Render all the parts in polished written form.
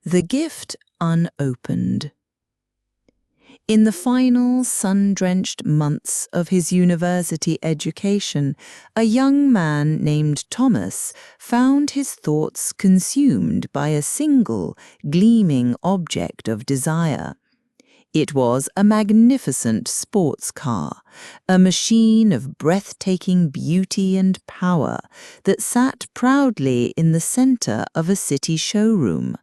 The Gift Unopened. In the final sun-drenched months of his university education, a young man named Thomas found his thoughts consumed by a single, gleaming object of desire. It was a magnificent sports car, a machine of breathtaking beauty and power that sat proudly in the center of a city showroom.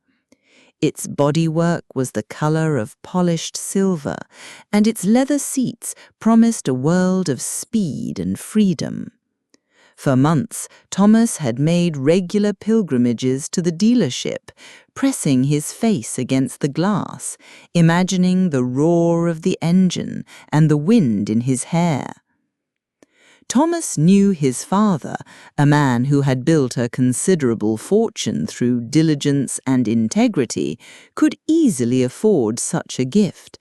Its bodywork was the color of polished silver, and its leather seats promised a world of speed and freedom. For months, Thomas had made regular pilgrimages to the dealership, pressing his face against the glass, imagining the roar of the engine and the wind in his hair. Thomas knew his father, a man who had built a considerable fortune through diligence and integrity, could easily afford such a gift.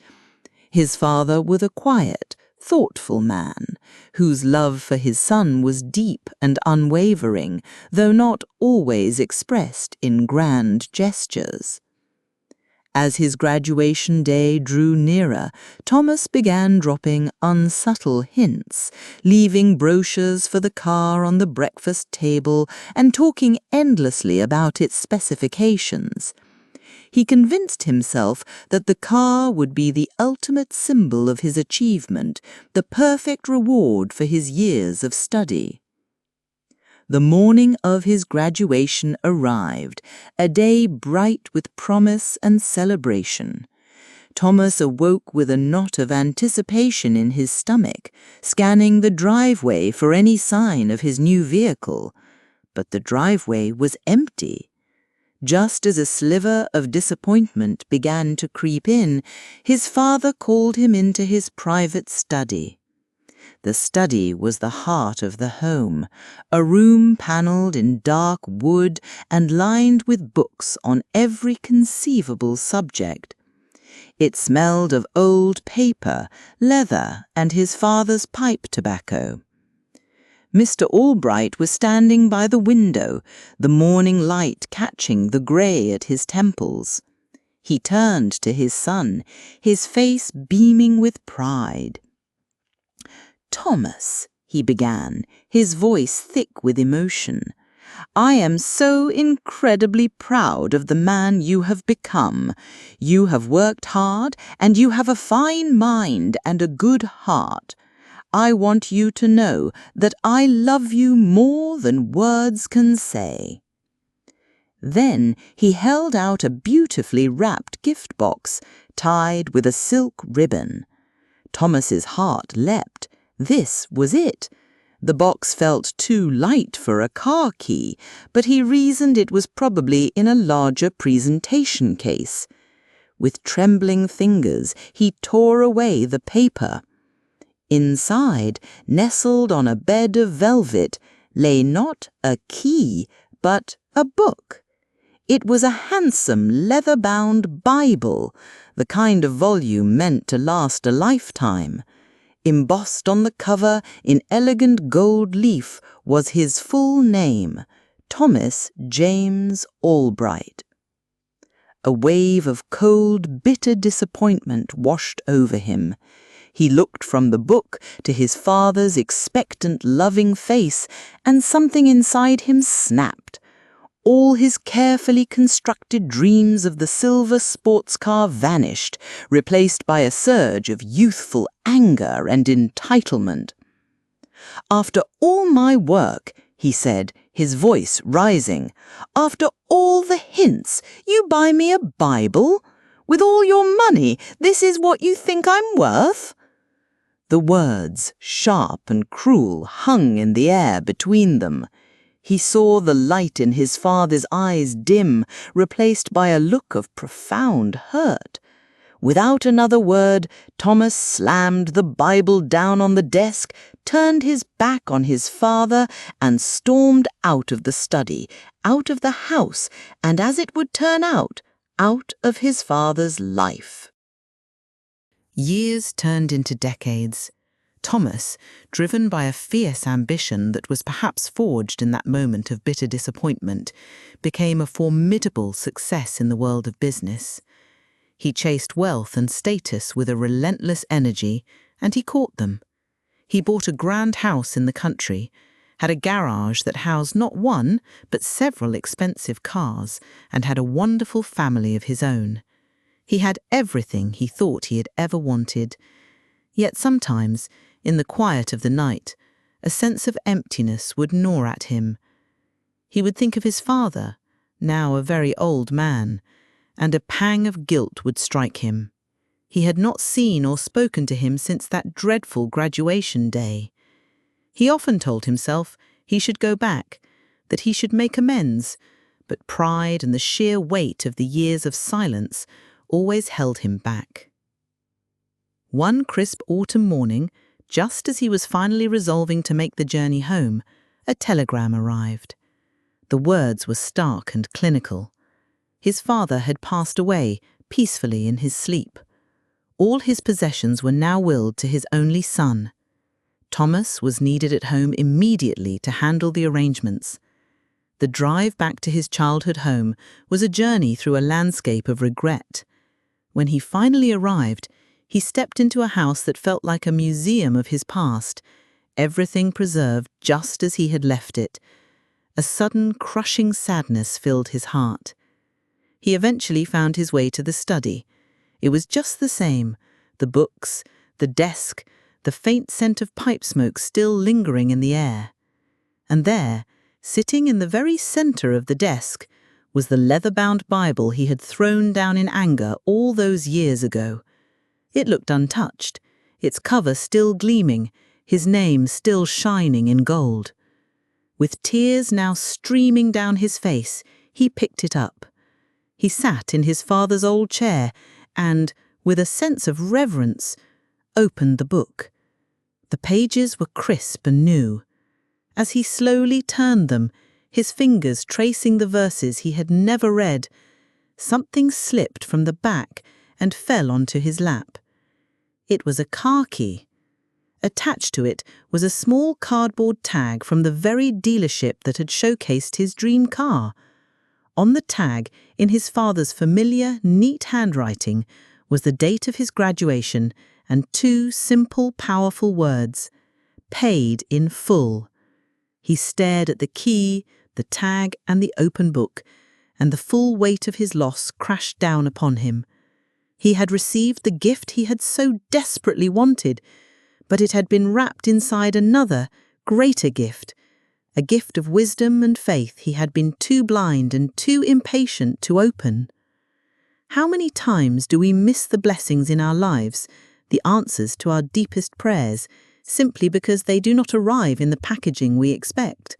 His father was a quiet, thoughtful man, whose love for his son was deep and unwavering, though not always expressed in grand gestures. As his graduation day drew nearer, Thomas began dropping unsubtle hints, leaving brochures for the car on the breakfast table and talking endlessly about its specifications. He convinced himself that the car would be the ultimate symbol of his achievement, the perfect reward for his years of study. The morning of his graduation arrived, a day bright with promise and celebration. Thomas awoke with a knot of anticipation in his stomach, scanning the driveway for any sign of his new vehicle. But the driveway was empty. Just as a sliver of disappointment began to creep in, his father called him into his private study. The study was the heart of the home, a room panelled in dark wood and lined with books on every conceivable subject. It smelled of old paper, leather, and his father's pipe tobacco. Mr. Albright was standing by the window, the morning light catching the grey at his temples. He turned to his son, his face beaming with pride. "Thomas," he began, his voice thick with emotion, "I am so incredibly proud of the man you have become. You have worked hard, and you have a fine mind and a good heart. I want you to know that I love you more than words can say." Then he held out a beautifully wrapped gift box, tied with a silk ribbon. Thomas's heart leapt. This was it. The box felt too light for a car key, but he reasoned it was probably in a larger presentation case. With trembling fingers, he tore away the paper. Inside, nestled on a bed of velvet, lay not a key, but a book. It was a handsome leather-bound Bible, the kind of volume meant to last a lifetime. Embossed on the cover in elegant gold leaf was his full name, Thomas James Albright. A wave of cold, bitter disappointment washed over him. He looked from the book to his father's expectant, loving face, and something inside him snapped. All his carefully constructed dreams of the silver sports car vanished, replaced by a surge of youthful anger and entitlement. "After all my work," he said, his voice rising, "after all the hints, you buy me a Bible? With all your money, this is what you think I'm worth?" The words, sharp and cruel, hung in the air between them. He saw the light in his father's eyes dim, replaced by a look of profound hurt. Without another word, Thomas slammed the Bible down on the desk, turned his back on his father, and stormed out of the study, out of the house, and as it would turn out of his father's life. Years turned into decades. Thomas, driven by a fierce ambition that was perhaps forged in that moment of bitter disappointment, became a formidable success in the world of business. He chased wealth and status with a relentless energy, and he caught them. He bought a grand house in the country, had a garage that housed not one, but several expensive cars, and had a wonderful family of his own. He had everything he thought he had ever wanted. Yet sometimes, in the quiet of the night, a sense of emptiness would gnaw at him. He would think of his father, now a very old man, and a pang of guilt would strike him. He had not seen or spoken to him since that dreadful graduation day. He often told himself he should go back, that he should make amends, but pride and the sheer weight of the years of silence always held him back. One crisp autumn morning, just as he was finally resolving to make the journey home, a telegram arrived. The words were stark and clinical. His father had passed away peacefully in his sleep. All his possessions were now willed to his only son. Thomas was needed at home immediately to handle the arrangements. The drive back to his childhood home was a journey through a landscape of regret. When he finally arrived, he stepped into a house that felt like a museum of his past, everything preserved just as he had left it. A sudden, crushing sadness filled his heart. He eventually found his way to the study. It was just the same, the books, the desk, the faint scent of pipe smoke still lingering in the air. And there, sitting in the very center of the desk, was the leather-bound Bible he had thrown down in anger all those years ago. It looked untouched, its cover still gleaming, his name still shining in gold. With tears now streaming down his face, he picked it up. He sat in his father's old chair and, with a sense of reverence, opened the book. The pages were crisp and new. As he slowly turned them, his fingers tracing the verses he had never read, something slipped from the back and fell onto his lap. It was a car key. Attached to it was a small cardboard tag from the very dealership that had showcased his dream car. On the tag, in his father's familiar, neat handwriting, was the date of his graduation and two simple, powerful words: paid in full. He stared at the key, the tag, and the open book, and the full weight of his loss crashed down upon him. He had received the gift he had so desperately wanted, but it had been wrapped inside another, greater gift, a gift of wisdom and faith he had been too blind and too impatient to open. How many times do we miss the blessings in our lives, the answers to our deepest prayers, simply because they do not arrive in the packaging we expect?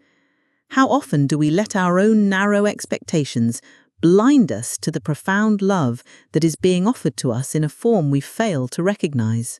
How often do we let our own narrow expectations blind us to the profound love that is being offered to us in a form we fail to recognize?